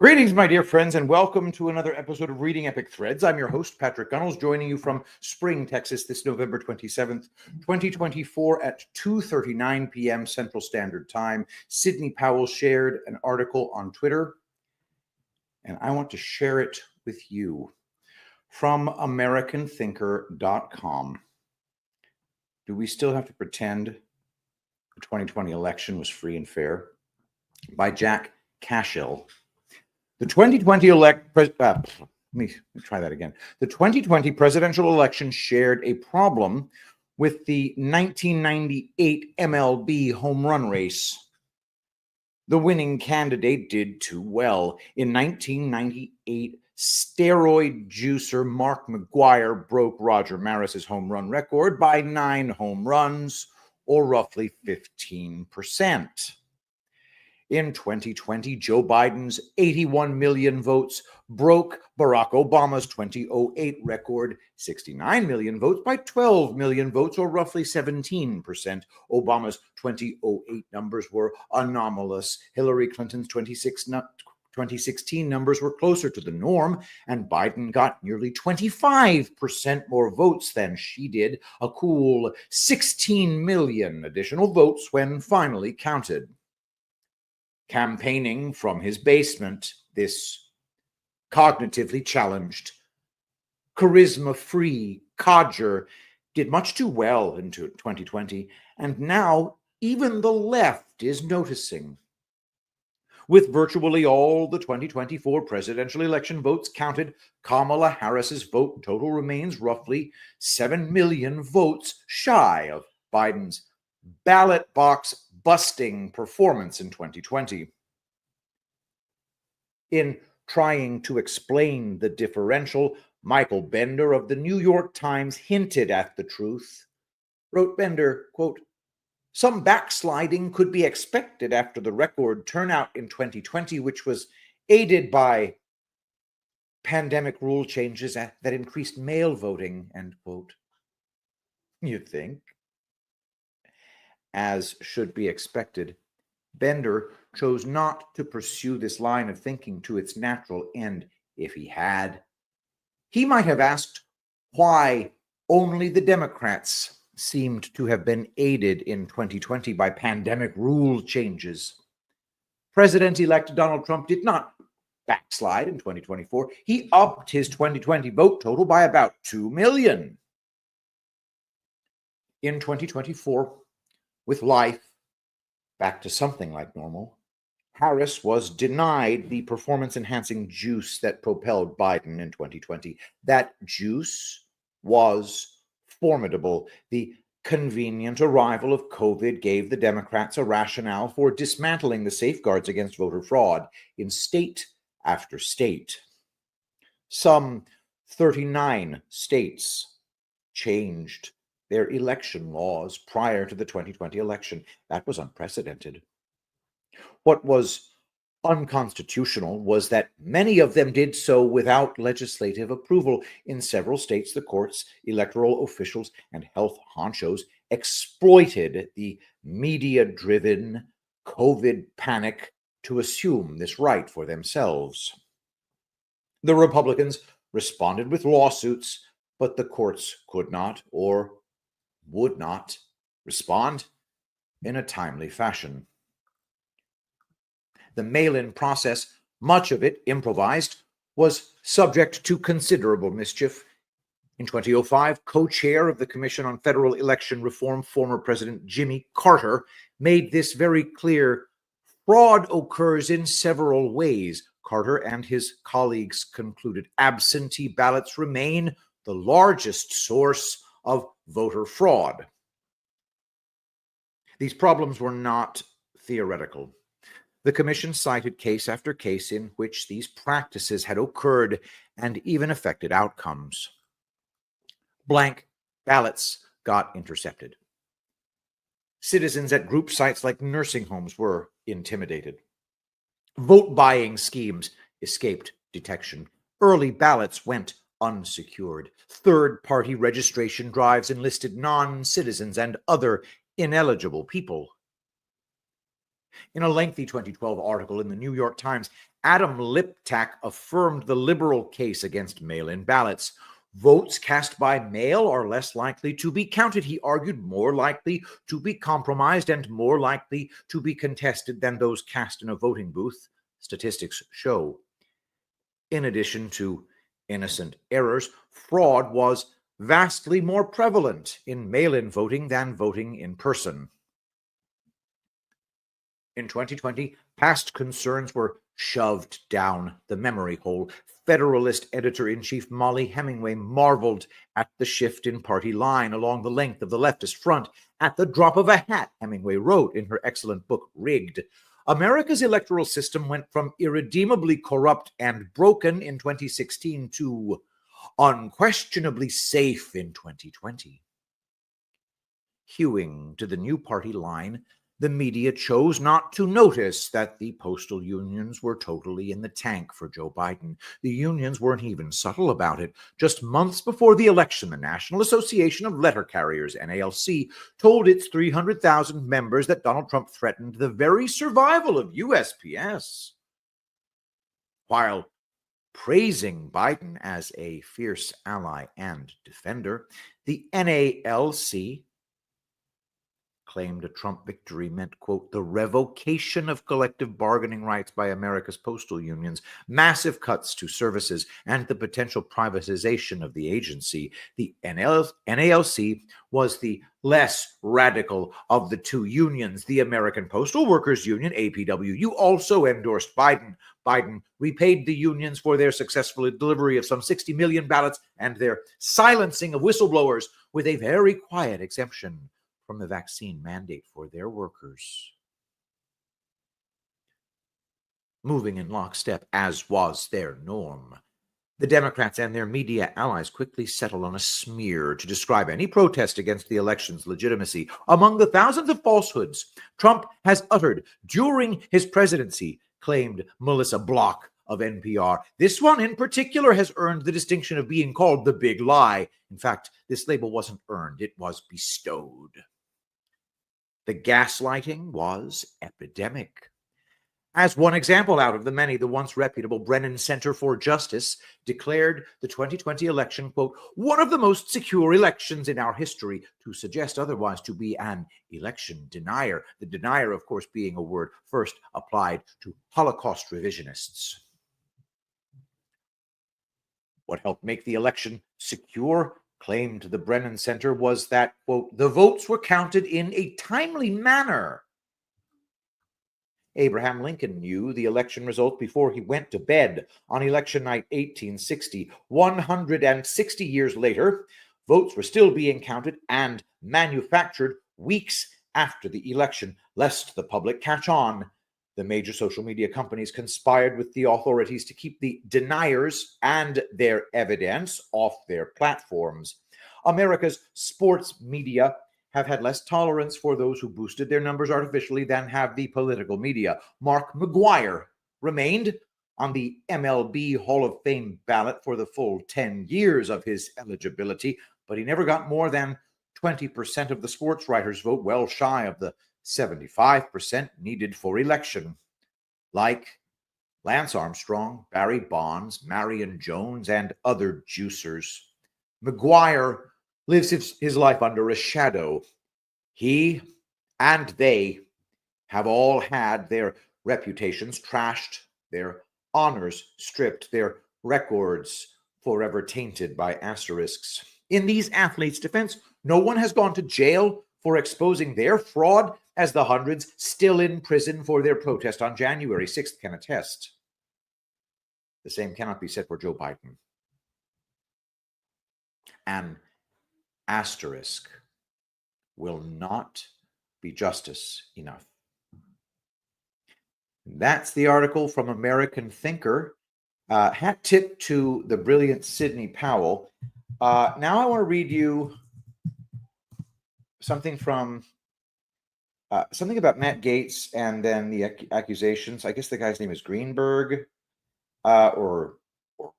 Greetings, my dear friends, and welcome to another episode of Reading Epic Threads. I'm your host, Patrick Gunnels, joining you from Spring, Texas, this November 27th, 2024 at 2:39 p.m. Central Standard Time. Sidney Powell shared an article on Twitter, and I want to share it with you from AmericanThinker.com. Do we still have to pretend the 2020 election was free and fair? By Jack Cashill. The 2020 The 2020 presidential election shared a problem with the 1998 MLB home run race. The winning candidate did too well. In 1998, steroid juicer Mark McGwire broke Roger Maris's home run record by 9 home runs, or roughly 15%. In 2020, Joe Biden's 81 million votes broke Barack Obama's 2008 record, 69 million votes, by 12 million votes, or roughly 17%. Obama's 2008 numbers were anomalous. Hillary Clinton's 2016 numbers were closer to the norm, and Biden got nearly 25% more votes than she did, a cool 16 million additional votes when finally counted. Campaigning from his basement, this cognitively challenged, charisma-free codger did much too well in 2020, and now even the left is noticing. With virtually all the 2024 presidential election votes counted, Kamala Harris's vote total remains roughly 7 million votes shy of Biden's ballot box busting performance in 2020. In trying to explain the differential, Michael Bender of the New York Times hinted at the truth. Wrote Bender, quote, "Some backsliding could be expected after the record turnout in 2020, which was aided by pandemic rule changes that increased mail voting," end quote. You'd think. As should be expected, Bender chose not to pursue this line of thinking to its natural end. If he had, he might have asked why only the Democrats seemed to have been aided in 2020 by pandemic rule changes. President-elect Donald Trump did not backslide in 2024. He upped his 2020 vote total by about 2 million. In 2024, with life back to something like normal, Harris was denied the performance-enhancing juice that propelled Biden in 2020. That juice was formidable. The convenient arrival of COVID gave the Democrats a rationale for dismantling the safeguards against voter fraud in state after state. Some 39 states changed their election laws prior to the 2020 election. That was unprecedented. What was unconstitutional was that many of them did so without legislative approval. In several states, the courts, electoral officials, and health honchos exploited the media-driven COVID panic to assume this right for themselves. The Republicans responded with lawsuits, but the courts could not or would not respond in a timely fashion. The mail-in process, much of it improvised, was subject to considerable mischief. In 2005, co-chair of the Commission on Federal Election Reform, former President Jimmy Carter, made this very clear. Fraud occurs in several ways. Carter and his colleagues concluded absentee ballots remain the largest source of voter fraud. These problems were not theoretical. The commission cited case after case in which these practices had occurred and even affected outcomes. Blank ballots got intercepted. Citizens at group sites like nursing homes were intimidated. Vote-buying schemes escaped detection. Early ballots went unsecured. Third-party registration drives enlisted non-citizens and other ineligible people. In a lengthy 2012 article in the New York Times, Adam Liptak affirmed the liberal case against mail-in ballots. Votes cast by mail are less likely to be counted, he argued, more likely to be compromised and more likely to be contested than those cast in a voting booth, statistics show. In addition to innocent errors, fraud was vastly more prevalent in mail-in voting than voting in person. In 2020, past concerns were shoved down the memory hole. Federalist editor-in-chief Mollie Hemingway marveled at the shift in party line along the length of the leftist front. At the drop of a hat, Hemingway wrote in her excellent book, Rigged, America's electoral system went from irredeemably corrupt and broken in 2016 to unquestionably safe in 2020. Hewing to the new party line, the media chose not to notice that the postal unions were totally in the tank for Joe Biden. The unions weren't even subtle about it. Just months before the election, the National Association of Letter Carriers, NALC, told its 300,000 members that Donald Trump threatened the very survival of USPS. While praising Biden as a fierce ally and defender, the NALC claimed a Trump victory meant, quote, the revocation of collective bargaining rights by America's postal unions, massive cuts to services, and the potential privatization of the agency. The NALC was the less radical of the two unions. The American Postal Workers Union, APWU, also endorsed Biden. Biden repaid the unions for their successful delivery of some 60 million ballots and their silencing of whistleblowers with a very quiet exemption from the vaccine mandate for their workers. Moving in lockstep, as was their norm, the Democrats and their media allies quickly settled on a smear to describe any protest against the election's legitimacy. Among the thousands of falsehoods Trump has uttered during his presidency, claimed Melissa Block of NPR, this one in particular has earned the distinction of being called the big lie. In fact, this label wasn't earned, it was bestowed. The gaslighting was epidemic. As one example out of the many, the once reputable Brennan Center for Justice declared the 2020 election, quote, one of the most secure elections in our history. To suggest otherwise to be an election denier. The denier, of course, being a word first applied to Holocaust revisionists. What helped make the election secure, claimed the Brennan Center, was that, quote, the votes were counted in a timely manner. Abraham Lincoln knew the election result before he went to bed on election night 1860. 160 years later, votes were still being counted and manufactured weeks after the election, lest the public catch on. The major social media companies conspired with the authorities to keep the deniers and their evidence off their platforms. America's sports media have had less tolerance for those who boosted their numbers artificially than have the political media. Mark McGwire remained on the MLB Hall of Fame ballot for the full 10 years of his eligibility, but he never got more than 20% of the sports writers' vote, well shy of the 75% needed for election. Like Lance Armstrong, Barry Bonds, Marion Jones, and other juicers, McGwire lives his life under a shadow. He and they have all had their reputations trashed, their honors stripped, their records forever tainted by asterisks. In these athletes' defense, no one has gone to jail for exposing their fraud, as the hundreds still in prison for their protest on January 6th can attest. The same cannot be said for Joe Biden. An asterisk will not be justice enough. That's the article from American Thinker. Hat tip to the brilliant Sidney Powell. Now I want to read you something from something about Matt Gaetz and then the accusations. I guess the guy's name is Greenberg or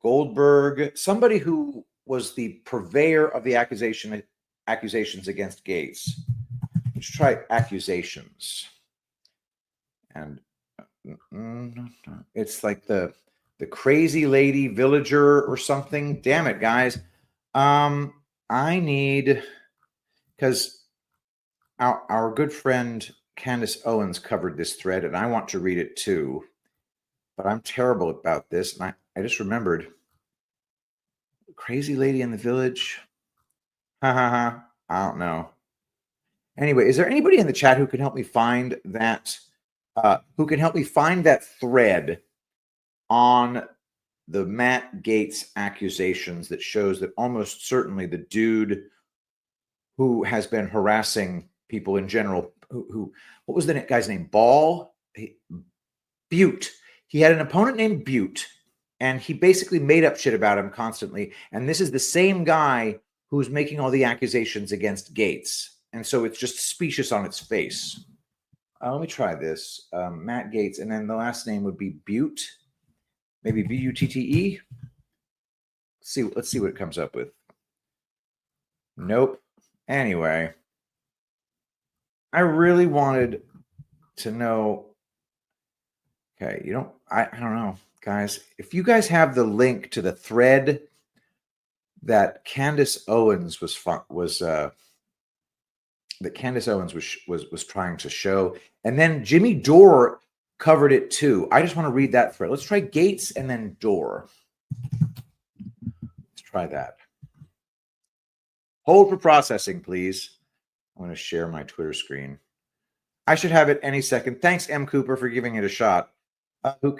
Goldberg, somebody who was the purveyor of the accusations against Gaetz. Let's try accusations. And It's like the crazy lady villager or something. Damn it, guys. I need, because our good friend Candace Owens covered this thread, and I want to read it too, but I'm terrible about this. And I just remembered crazy lady in the village. Ha ha ha. I don't know. Anyway, is there anybody in the chat who can help me find that? Who can help me find that thread on the Matt Gaetz accusations that shows that almost certainly the dude who has been harassing people in general, who what was the guy's name? Butte. He had an opponent named Butte, and he basically made up shit about him constantly. And this is the same guy who's making all the accusations against Gaetz. And so it's just specious on its face. Let me try this. Matt Gaetz, and then the last name would be Butte. Maybe Butte. Let's see what it comes up with. Nope. Anyway, I really wanted to know. Okay, I don't know, guys. If you guys have the link to the thread that Candace Owens was trying to show, and then Jimmy Dore covered it too. I just want to read that thread. Let's try Gaetz and then Dore. Let's try that. Hold for processing, please. I'm going to share my Twitter screen. I should have it any second. Thanks, M. Cooper, for giving it a shot. Who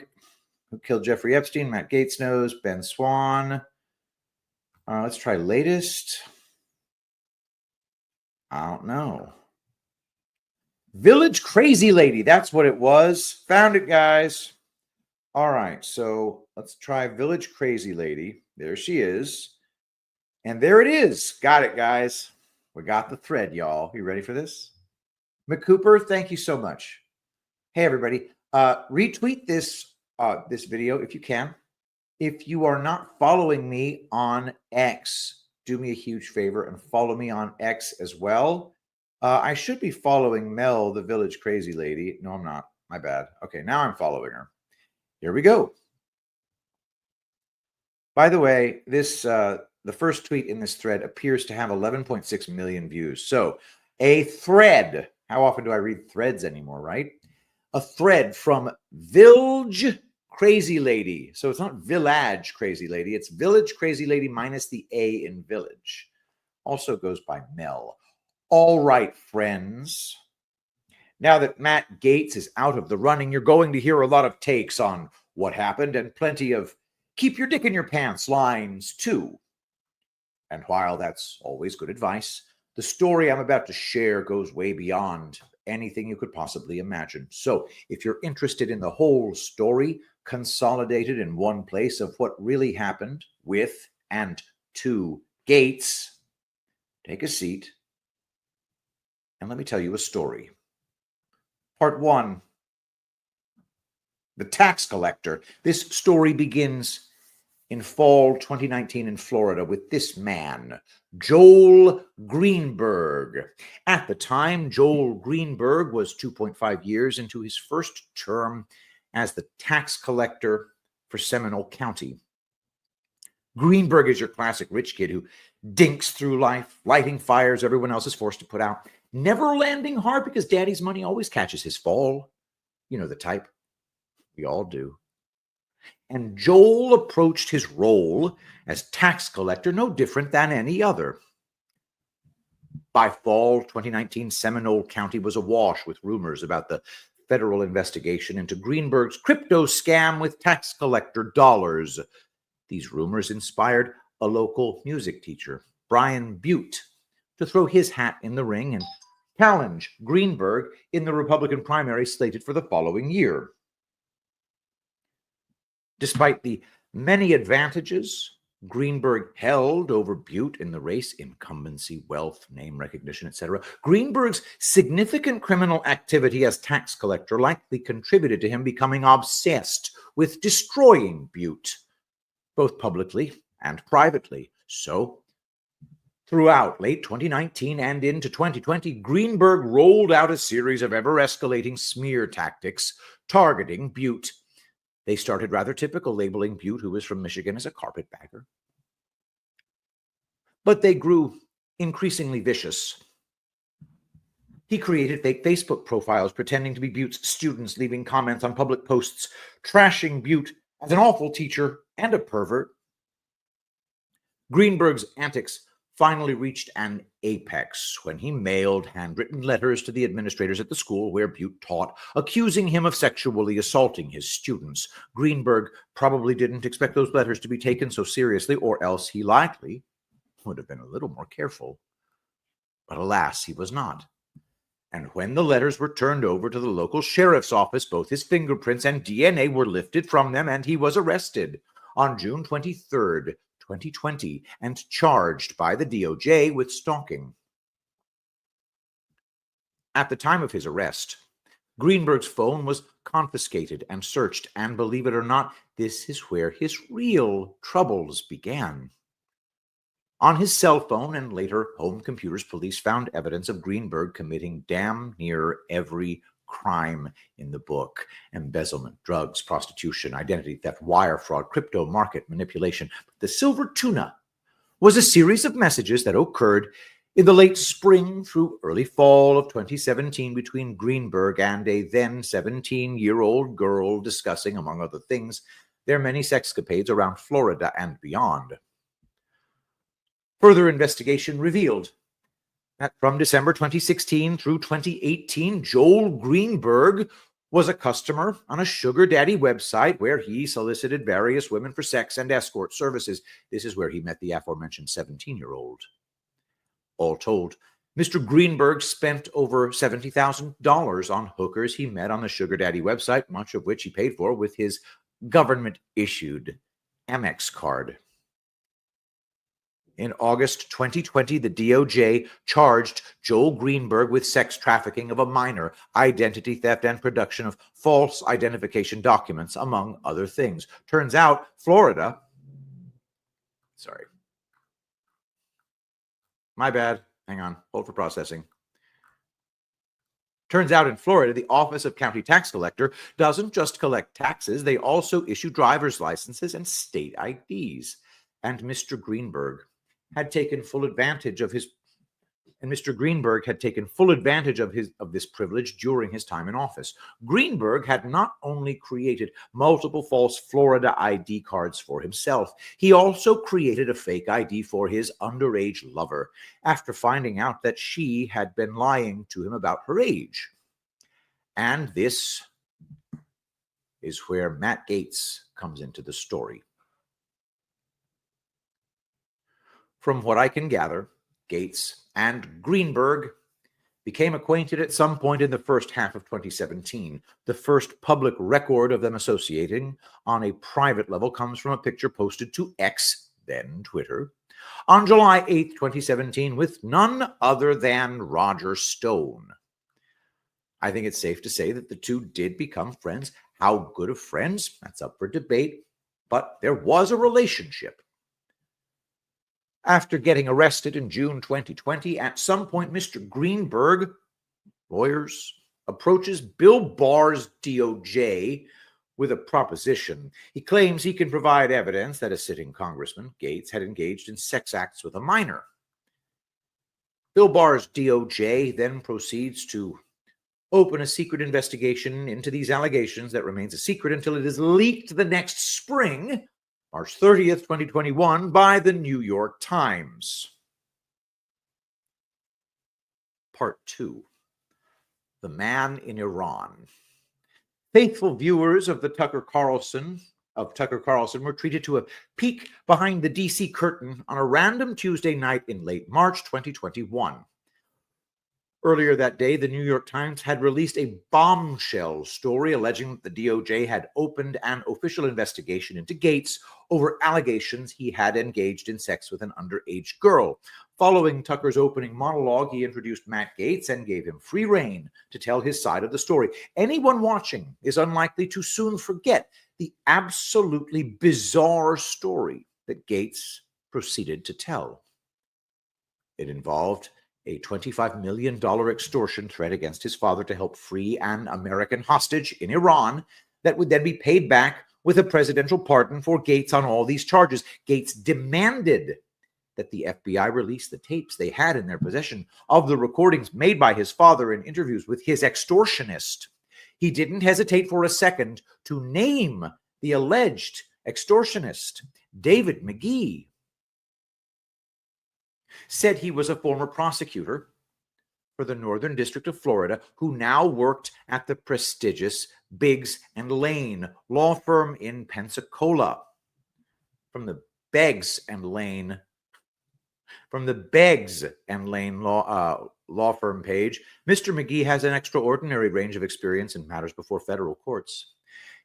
killed Jeffrey Epstein? Matt Gaetz knows. Ben Swan. Let's try latest. I don't know. Village Crazy Lady. That's what it was. Found it, guys. All right. So let's try Village Crazy Lady. There she is. And there it is. Got it, guys. We got the thread, y'all. You ready for this? McCooper, thank you so much. Hey, everybody. Retweet this video if you can. If you are not following me on X, do me a huge favor and follow me on X as well. I should be following Mel, the Village Crazy Lady. No, I'm not. My bad. Okay, now I'm following her. Here we go. By the way, this the first tweet in this thread appears to have 11.6 million views. So a thread. How often do I read threads anymore, right? A thread from Village Crazy Lady. So it's not Village Crazy Lady. It's Village Crazy Lady minus the A in Village. Also goes by Mel. All right, friends. Now that Matt Gaetz is out of the running, you're going to hear a lot of takes on what happened and plenty of keep your dick in your pants lines too. And while that's always good advice, the story I'm about to share goes way beyond anything you could possibly imagine. So if you're interested in the whole story consolidated in one place of what really happened with and to Gaetz, take a seat and let me tell you a story. Part 1, the tax collector. This story begins in fall 2019 in Florida with this man, Joel Greenberg. At the time, Joel Greenberg was 2.5 years into his first term as the tax collector for Seminole County. Greenberg is your classic rich kid who dinks through life, lighting fires everyone else is forced to put out, never landing hard because daddy's money always catches his fall. You know the type. We all do. And Joel approached his role as tax collector no different than any other. By fall 2019, Seminole County was awash with rumors about the federal investigation into Greenberg's crypto scam with tax collector dollars. These rumors inspired a local music teacher, Brian Butte, to throw his hat in the ring and challenge Greenberg in the Republican primary slated for the following year. Despite the many advantages Greenberg held over Butte in the race, incumbency, wealth, name recognition, etc., Greenberg's significant criminal activity as tax collector likely contributed to him becoming obsessed with destroying Butte, both publicly and privately. So, Throughout late 2019 and into 2020, Greenberg rolled out a series of ever-escalating smear tactics targeting Butte. They started rather typical, labeling Butte, who was from Michigan, as a carpetbagger. But they grew increasingly vicious. He created fake Facebook profiles pretending to be Butte's students, leaving comments on public posts, trashing Butte as an awful teacher and a pervert. Greenberg's antics finally reached an apex when he mailed handwritten letters to the administrators at the school where Butte taught, accusing him of sexually assaulting his students. Greenberg probably didn't expect those letters to be taken so seriously, or else he likely would have been a little more careful. But alas, he was not. And when the letters were turned over to the local sheriff's office, both his fingerprints and DNA were lifted from them, and he was arrested on June 23rd, 2020, and charged by the DOJ with stalking. At the time of his arrest, Greenberg's phone was confiscated and searched, and believe it or not, this is where his real troubles began. On his cell phone and later home computers, police found evidence of Greenberg committing damn near every crime in the book: embezzlement, drugs, prostitution, identity theft, wire fraud, crypto market manipulation. The silver tuna was a series of messages that occurred in the late spring through early fall of 2017 between Greenberg and a then 17-year-old girl, discussing, among other things, their many sexcapades around Florida and beyond. Further investigation revealed that from December 2016 through 2018, Joel Greenberg was a customer on a sugar daddy website where he solicited various women for sex and escort services. This is where he met the aforementioned 17-year-old. All told, Mr. Greenberg spent over $70,000 on hookers he met on the sugar daddy website, much of which he paid for with his government-issued Amex card. In August 2020, the DOJ charged Joel Greenberg with sex trafficking of a minor, identity theft, and production of false identification documents, among other things. Turns out, Florida... Sorry. My bad. Hang on. Hold for processing. Turns out in Florida, the Office of County Tax Collector doesn't just collect taxes, they also issue driver's licenses and state IDs. And Mr. Greenberg had taken full advantage of this privilege during his time in office. Greenberg had not only created multiple false Florida ID cards for himself, he also created a fake ID for his underage lover after finding out that she had been lying to him about her age. And this is where Matt Gaetz comes into the story. From what I can gather, Gaetz and Greenberg became acquainted at some point in the first half of 2017. The first public record of them associating on a private level comes from a picture posted to X, then Twitter, on July 8, 2017, with none other than Roger Stone. I think it's safe to say that the two did become friends. How good of friends? That's up for debate, but there was a relationship. After getting arrested in June 2020, at some point, Mr. Greenberg, lawyers, approaches Bill Barr's DOJ with a proposition. He claims he can provide evidence that a sitting Congressman, Gaetz, had engaged in sex acts with a minor. Bill Barr's DOJ then proceeds to open a secret investigation into these allegations that remains a secret until it is leaked the next spring, March 30th, 2021, by the New York Times. Part 2. The Man in Iran. Faithful viewers of Tucker Carlson were treated to a peek behind the DC curtain on a random Tuesday night in late March 2021. Earlier that day, the New York Times had released a bombshell story alleging that the DOJ had opened an official investigation into Gaetz over allegations he had engaged in sex with an underage girl. Following Tucker's opening monologue, he introduced Matt Gaetz and gave him free rein to tell his side of the story. Anyone watching is unlikely to soon forget the absolutely bizarre story that Gaetz proceeded to tell. It involved a $25 million extortion threat against his father to help free an American hostage in Iran that would then be paid back with a presidential pardon for Gates on all these charges. Gates demanded that the FBI release the tapes they had in their possession of the recordings made by his father in interviews with his extortionist. He didn't hesitate for a second to name the alleged extortionist, David McGee. Said he was a former prosecutor for the Northern District of Florida who now worked at the prestigious Biggs and Lane law firm in Pensacola. From the Beggs and Lane law firm page, Mr. McGee has an extraordinary range of experience in matters before federal courts.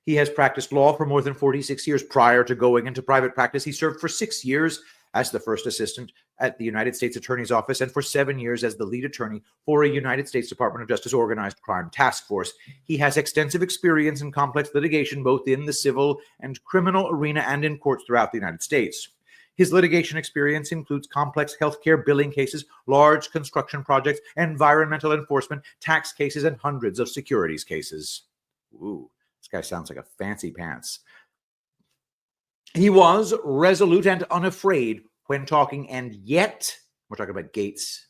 He has practiced law for more than 46 years. Prior to going into private practice, he served for 6 years as the first assistant at the United States Attorney's Office and for 7 years as the lead attorney for a United States Department of Justice organized crime task force. He has extensive experience in complex litigation, both in the civil and criminal arena and in courts throughout the United States. His litigation experience includes complex healthcare billing cases, large construction projects, environmental enforcement, tax cases, and hundreds of securities cases. Ooh, this guy sounds like a fancy pants. He was resolute and unafraid when talking, and yet, we're talking about Gates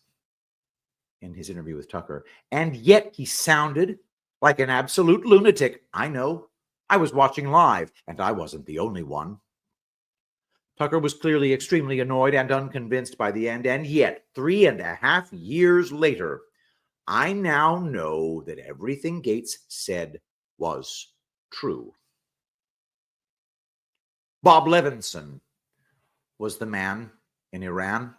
in his interview with Tucker, and yet he sounded like an absolute lunatic. I know. I was watching live, and I wasn't the only one. Tucker was clearly extremely annoyed and unconvinced by the end, and yet, 3.5 years later, I now know that everything Gates said was true. Bob Levinson was the man in Iran.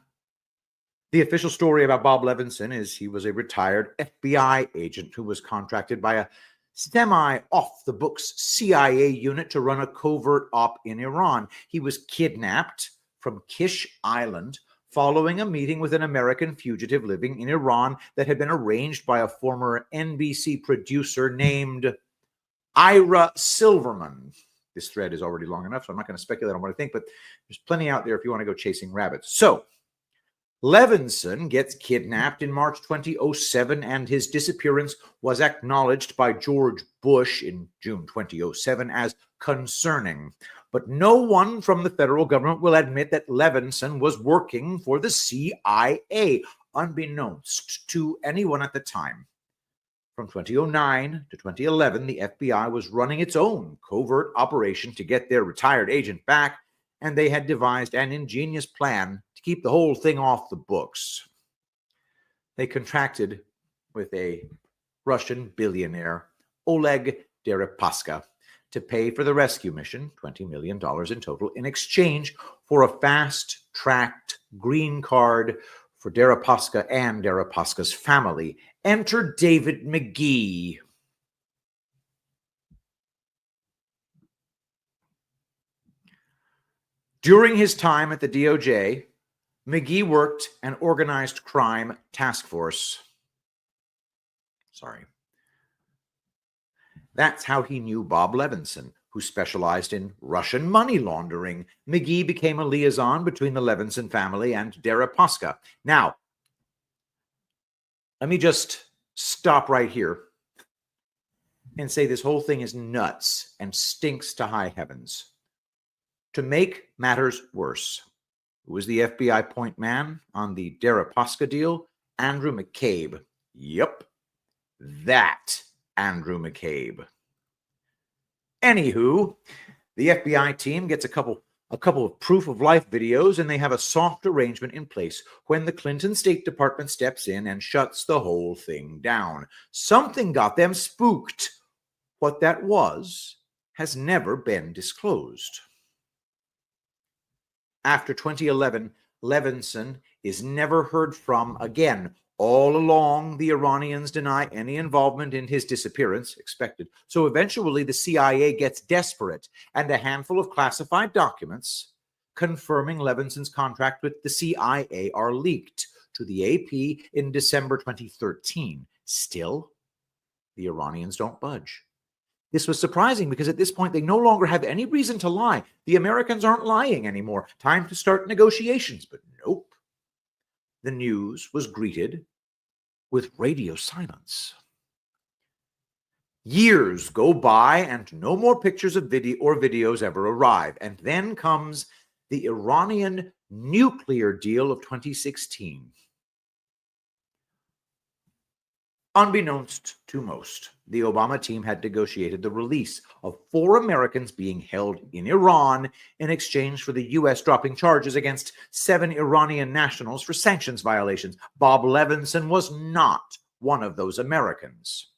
The official story about Bob Levinson is he was a retired FBI agent who was contracted by a semi-off-the-books CIA unit to run a covert op in Iran. He was kidnapped from Kish Island following a meeting with an American fugitive living in Iran that had been arranged by a former NBC producer named Ira Silverman. This thread is already long enough, so I'm not going to speculate on what I think, but there's plenty out there if you want to go chasing rabbits. So, Levinson gets kidnapped in March 2007, and his disappearance was acknowledged by George Bush in June 2007 as concerning. But no one from the federal government will admit that Levinson was working for the CIA, unbeknownst to anyone at the time. From 2009 to 2011, the FBI was running its own covert operation to get their retired agent back, and they had devised an ingenious plan to keep the whole thing off the books. They contracted with a Russian billionaire, Oleg Deripaska, to pay for the rescue mission, $20 million in total, in exchange for a fast-tracked green card for Deripaska and Deripaska's family. Enter David McGee. During his time at the DOJ, McGee worked an organized crime task force. That's how he knew Bob Levinson, who specialized in Russian money laundering. McGee became a liaison between the Levinson family and Deripaska. Now, let me just stop right here and say this whole thing is nuts and stinks to high heavens. To make matters worse, who was the FBI point man on the Deripaska deal? Andrew McCabe. Yep, that Andrew McCabe. Anywho, the FBI team gets a couple of proof-of-life videos, and they have a soft arrangement in place when the Clinton State Department steps in and shuts the whole thing down. Something got them spooked. What that was has never been disclosed. After 2011, Levinson is never heard from again. All along, the Iranians deny any involvement in his disappearance, expected. So eventually, the CIA gets desperate, and a handful of classified documents confirming Levinson's contract with the CIA are leaked to the AP in December 2013. Still, the Iranians don't budge. This was surprising because at this point, they no longer have any reason to lie. The Americans aren't lying anymore. Time to start negotiations, but nope. the news was greeted with radio silence. Years go by and no more pictures of videos ever arrive. And then comes the Iranian nuclear deal of 2016. Unbeknownst to most, the Obama team had negotiated the release of 4 Americans being held in Iran in exchange for the U.S. dropping charges against 7 Iranian nationals for sanctions violations. Bob Levinson was not one of those Americans.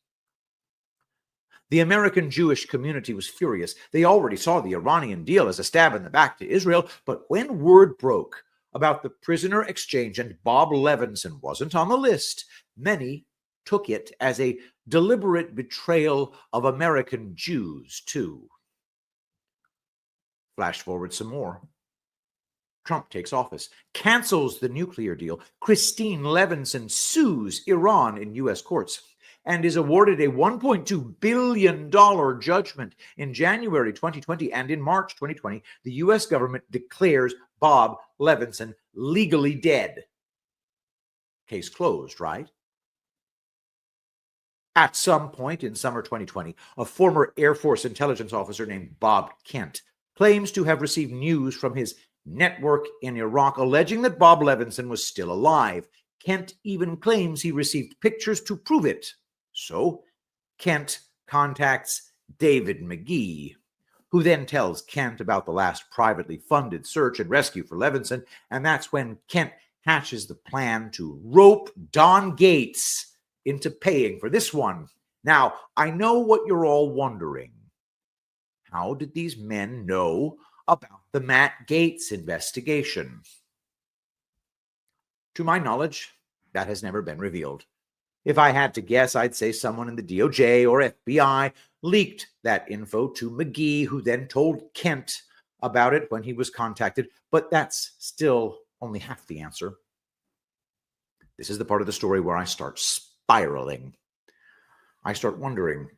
The American Jewish community was furious. They already saw the Iranian deal as a stab in the back to Israel, but when word broke about the prisoner exchange and Bob Levinson wasn't on the list, many took it as a deliberate betrayal of American Jews, too. Flash forward some more. Trump takes office, cancels the nuclear deal. Christine Levinson sues Iran in U.S. courts and is awarded a $1.2 billion judgment in January 2020. And in March 2020, the U.S. government declares Bob Levinson legally dead. Case closed, right? At some point in summer 2020, a former Air Force intelligence officer named Bob Kent claims to have received news from his network in Iraq alleging that Bob Levinson was still alive. Kent even claims he received pictures to prove it. So Kent contacts David McGee, who then tells Kent about the last privately funded search and rescue for Levinson, and that's when Kent hatches the plan to rope Don Gates into paying for this one. Now, I know what you're all wondering. How did these men know about the Matt Gaetz investigation? To my knowledge, that has never been revealed. If I had to guess, I'd say someone in the DOJ or FBI leaked that info to McGee, who then told Kent about it when he was contacted, but that's still only half the answer. This is the part of the story where I start spiraling. I start wondering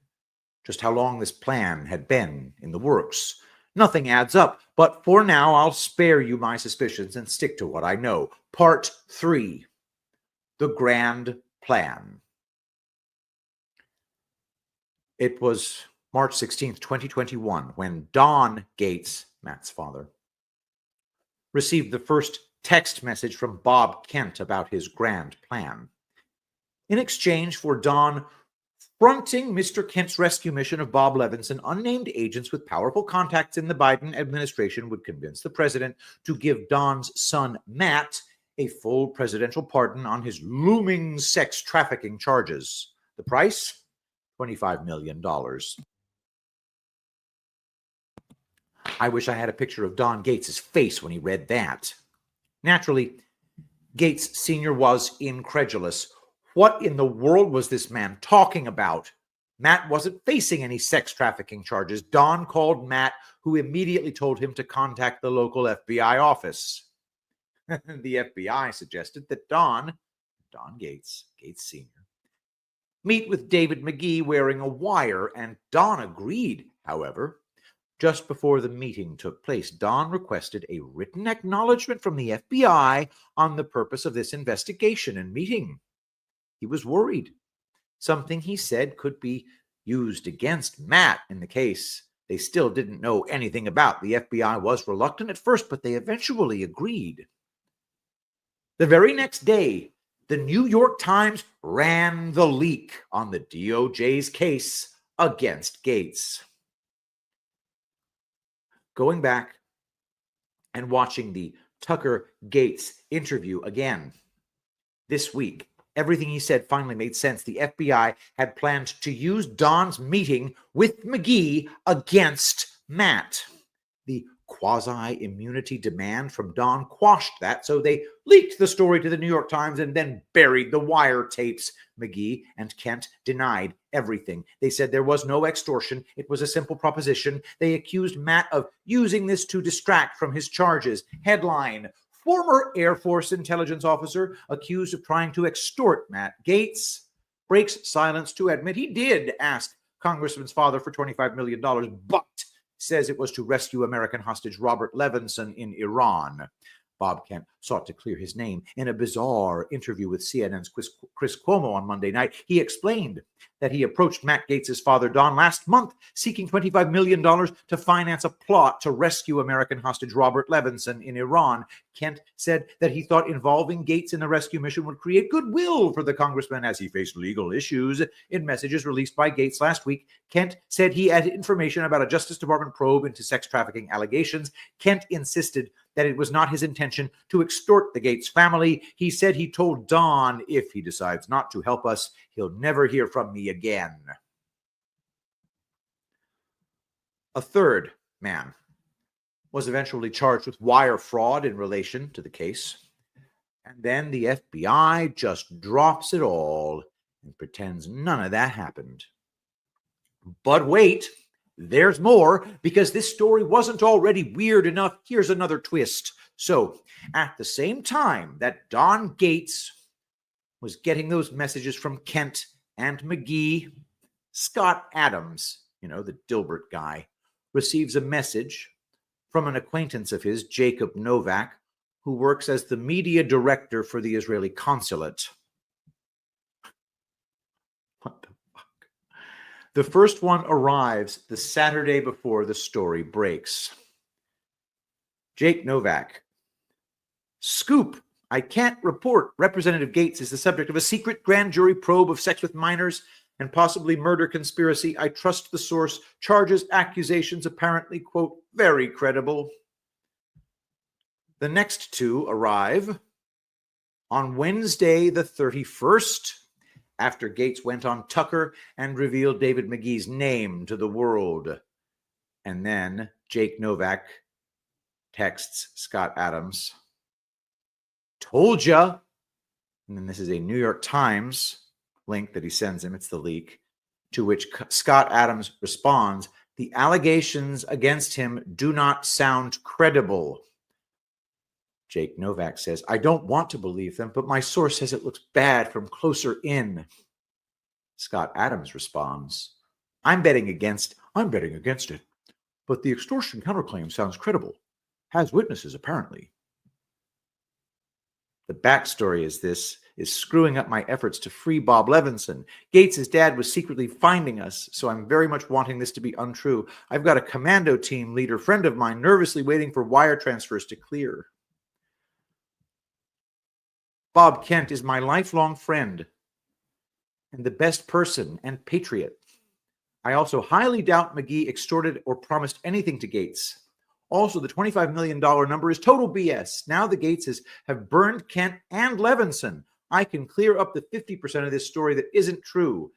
just how long this plan had been in the works. Nothing adds up, but for now, I'll spare you my suspicions and stick to what I know. Part 3, the grand plan. It was March 16th, 2021, when Don Gates, Matt's father, received the first text message from Bob Kent about his grand plan. In exchange for Don fronting Mr. Kent's rescue mission of Bob Levinson, unnamed agents with powerful contacts in the Biden administration would convince the president to give Don's son, Matt, a full presidential pardon on his looming sex trafficking charges. The price? $25 million. I wish I had a picture of Don Gates' face when he read that. Naturally, Gates Sr. was incredulous. What in the world was this man talking about? Matt wasn't facing any sex trafficking charges. Don called Matt, who immediately told him to contact the local FBI office. The FBI suggested that Don Gates Sr., meet with David McGee wearing a wire, and Don agreed. However, just before the meeting took place, Don requested a written acknowledgement from the FBI on the purpose of this investigation and meeting. He was worried. Something he said could be used against Matt in the case. They still didn't know anything about. The FBI was reluctant at first, but they eventually agreed. The very next day, the New York Times ran the leak on the DOJ's case against Gates. Going back and watching the Tucker Gates interview again this week, everything he said finally made sense. The FBI had planned to use Don's meeting with McGee against Matt. The quasi-immunity demand from Don quashed that, so they leaked the story to the New York Times and then buried the wiretaps. McGee and Kent denied everything. They said there was no extortion. It was a simple proposition. They accused Matt of using this to distract from his charges. Headline: former Air Force intelligence officer accused of trying to extort Matt. Gates breaks silence to admit he did ask Congressman's father for $25 million, but says it was to rescue American hostage Robert Levinson in Iran. Bob Kent sought to clear his name. In a bizarre interview with CNN's Chris Cuomo on Monday night, he explained that he approached Matt Gaetz' father, Don, last month, seeking $25 million to finance a plot to rescue American hostage Robert Levinson in Iran. Kent said that he thought involving Gaetz in the rescue mission would create goodwill for the congressman as he faced legal issues. In messages released by Gaetz last week, Kent said he had information about a Justice Department probe into sex trafficking allegations. Kent insisted that it was not his intention to extort the Gaetz family. He said he told Don, if he decides not to help us, he'll never hear from me again. A third man was eventually charged with wire fraud in relation to the case. And then the FBI just drops it all and pretends none of that happened. But wait, there's more, because this story wasn't already weird enough. Here's another twist. So, at the same time that Don Gaetz was getting those messages from Kent and McGee, Scott Adams, the Dilbert guy, receives a message from an acquaintance of his, Jacob Novak, who works as the media director for the Israeli consulate. What the fuck? The first one arrives the Saturday before the story breaks. Jake Novak. Scoop. I can't report. Representative Gaetz is the subject of a secret grand jury probe of sex with minors and possibly murder conspiracy. I trust the source. Charges, accusations, apparently, quote, very credible. The next two arrive on Wednesday, the 31st, after Gaetz went on Tucker and revealed David McGee's name to the world. And then Jake Novak texts Scott Adams, told ya. And then this is a New York Times link that he sends him. It's the leak, to which Scott Adams responds, the allegations against him do not sound credible. Jake Novak says, I don't want to believe them, but my source says it looks bad from closer in. Scott Adams responds, I'm betting against it, but the extortion counterclaim sounds credible. Has witnesses, apparently. The backstory is screwing up my efforts to free Bob Levinson. Gaetz' dad was secretly finding us, so I'm very much wanting this to be untrue. I've got a commando team leader friend of mine nervously waiting for wire transfers to clear. Bob Kent is my lifelong friend and the best person and patriot. I also highly doubt McGee extorted or promised anything to Gaetz. Also, the $25 million number is total BS. Now the Gaetzes have burned Kent and Levinson. I can clear up the 50% of this story that isn't true.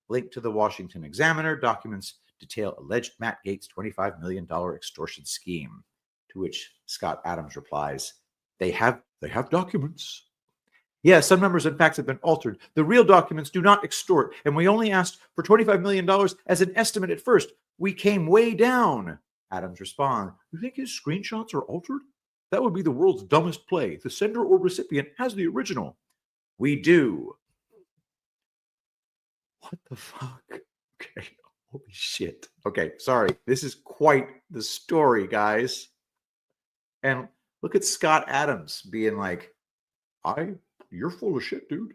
Link to the Washington Examiner. Documents detail alleged Matt Gaetz $25 million extortion scheme. To which Scott Adams replies, They have documents. Yeah, some numbers and facts have been altered. The real documents do not extort, and we only asked for $25 million as an estimate at first. We came way down. Adams responds, you think his screenshots are altered? That would be the world's dumbest play. The sender or recipient has the original. We do. What the fuck? Okay, holy shit. Okay, sorry. This is quite the story, guys. And look at Scott Adams being like, you're full of shit, dude.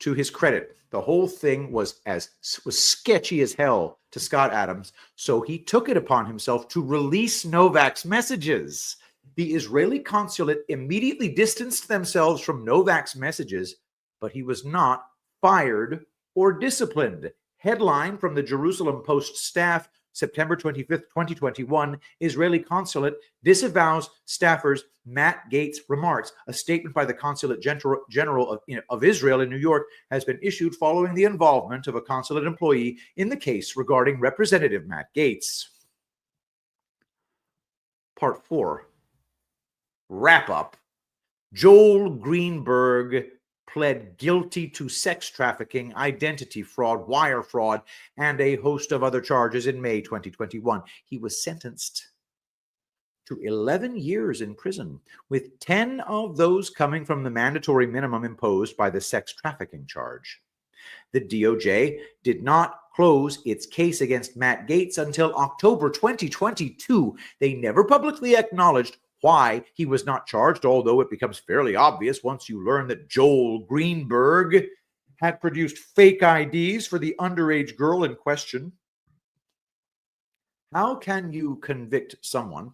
To his credit, the whole thing was sketchy as hell to Scott Adams, so he took it upon himself to release Novak's messages. The Israeli consulate immediately distanced themselves from Novak's messages, but he was not fired or disciplined. Headline from the Jerusalem Post staff, September 25th, 2021, Israeli consulate disavows staffers Matt Gaetz remarks. A statement by the Consulate General of Israel in New York has been issued following the involvement of a consulate employee in the case regarding Representative Matt Gaetz. Part 4. Wrap up. Joel Greenberg pled guilty to sex trafficking, identity fraud, wire fraud, and a host of other charges in May 2021. He was sentenced to 11 years in prison, with 10 of those coming from the mandatory minimum imposed by the sex trafficking charge. The DOJ did not close its case against Matt Gaetz until October 2022. They never publicly acknowledged why he was not charged, although it becomes fairly obvious once you learn that Joel Greenberg had produced fake IDs for the underage girl in question. How can you convict someone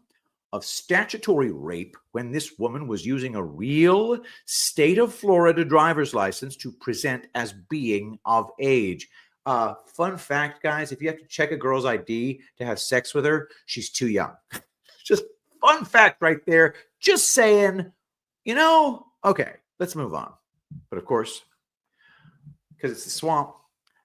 of statutory rape when this woman was using a real state of Florida driver's license to present as being of age? Fun fact, guys, if you have to check a girl's ID to have sex with her, she's too young. Just fun fact right there. Just saying, okay, let's move on. But of course, because it's the swamp,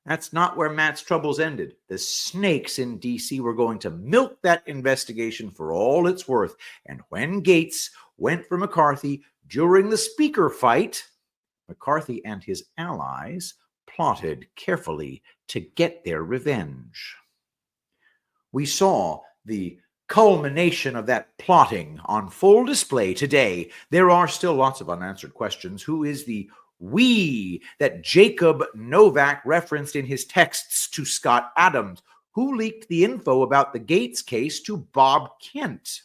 that's not where Matt's troubles ended. The snakes in D.C. were going to milk that investigation for all it's worth. And when Gaetz went for McCarthy during the speaker fight, McCarthy and his allies plotted carefully to get their revenge. We saw the culmination of that plotting on full display today. There are still lots of unanswered questions. Who is the we that Jacob Novak referenced in his texts to Scott Adams? Who leaked the info about the Gaetz case to Bob Kent?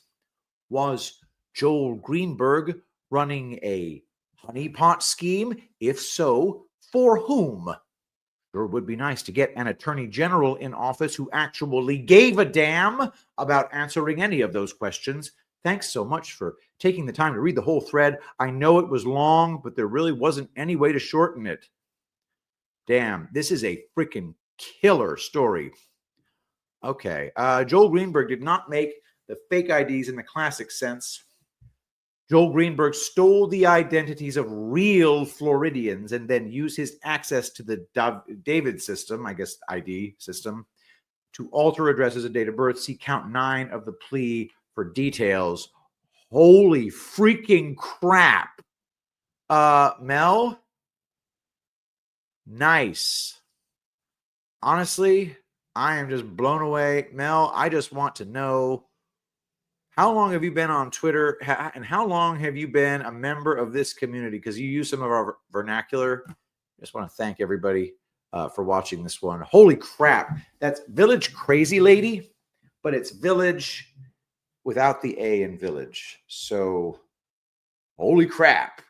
Was Joel Greenberg running a honeypot scheme? If so, for whom? Sure would be nice to get an attorney general in office who actually gave a damn about answering any of those questions. Thanks so much for taking the time to read the whole thread. I know it was long, but there really wasn't any way to shorten it. Damn, this is a freaking killer story. Okay, Joel Greenberg did not make the fake IDs in the classic sense. Joel Greenberg stole the identities of real Floridians and then used his access to the David system, I guess ID system, to alter addresses and date of birth. See count 9 of the plea for details. Holy freaking crap. Mel? Nice. Honestly, I am just blown away. Mel, I just want to know, how long have you been on Twitter, and how long have you been a member of this community? Because you use some of our vernacular. I just want to thank everybody for watching this one. Holy crap. That's Village Crazy Lady, but it's Village without the A in Village. So, holy crap.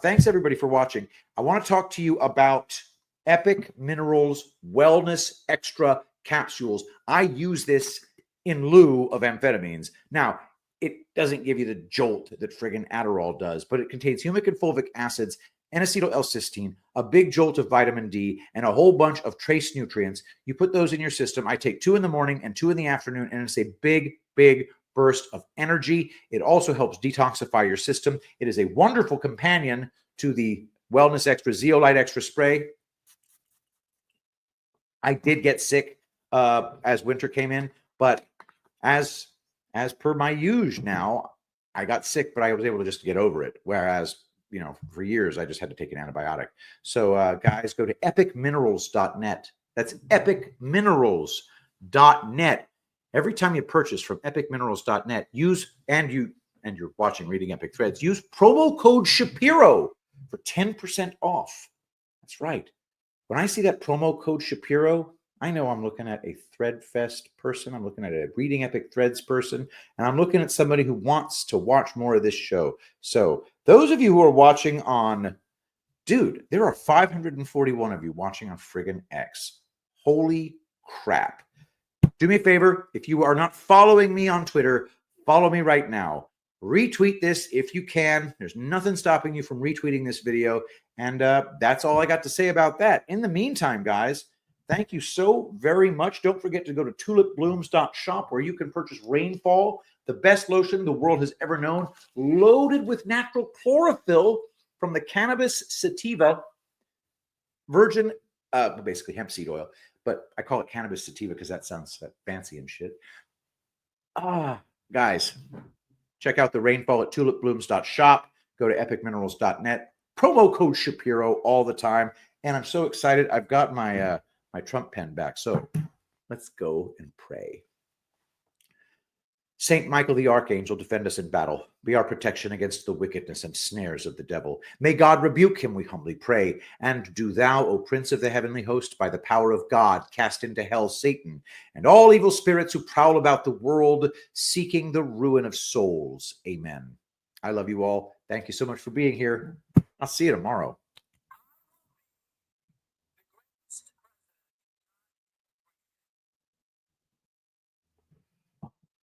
Thanks, everybody, for watching. I want to talk to you about Epic Minerals Wellness Extra capsules. I use this in lieu of amphetamines. Now, it doesn't give you the jolt that friggin' Adderall does, but it contains humic and fulvic acids, N-acetyl-L-cysteine, a big jolt of vitamin D, and a whole bunch of trace nutrients. You put those in your system. I take 2 in the morning and 2 in the afternoon, and it's a big, big burst of energy. It also helps detoxify your system. It is a wonderful companion to the Wellness Extra Zeolite Extra Spray. I did get sick as winter came in, but as per my use now, I got sick, but I was able to just get over it. Whereas, for years, I just had to take an antibiotic. So, guys, go to epicminerals.net. That's epicminerals.net. Every time you purchase from epicminerals.net, and you're watching Reading Epic Threads, use promo code Shapiro for 10% off. That's right. When I see that promo code Shapiro, I know I'm looking at a Threadfest person. I'm looking at a Reading Epic Threads person, and I'm looking at somebody who wants to watch more of this show. So those of you who are watching on, dude, there are 541 of you watching on friggin' X. Holy crap. Do me a favor. If you are not following me on Twitter, follow me right now. Retweet this if you can. There's nothing stopping you from retweeting this video. And that's all I got to say about that. In the meantime, guys, thank you so very much. Don't forget to go to tulipblooms.shop where you can purchase Rainfall, the best lotion the world has ever known, loaded with natural chlorophyll from the cannabis sativa, virgin, basically hemp seed oil, but I call it cannabis sativa because that sounds fancy and shit. Guys, check out the Rainfall at tulipblooms.shop. Go to epicminerals.net. Promo code Shapiro all the time. And I'm so excited. I've got my my Trump pen back. So let's go and pray. Saint Michael the Archangel, defend us in battle. Be our protection against the wickedness and snares of the devil. May God rebuke him, we humbly pray. And do thou, O Prince of the heavenly host, by the power of God, cast into hell Satan and all evil spirits who prowl about the world, seeking the ruin of souls. Amen. I love you all. Thank you so much for being here. I'll see you tomorrow.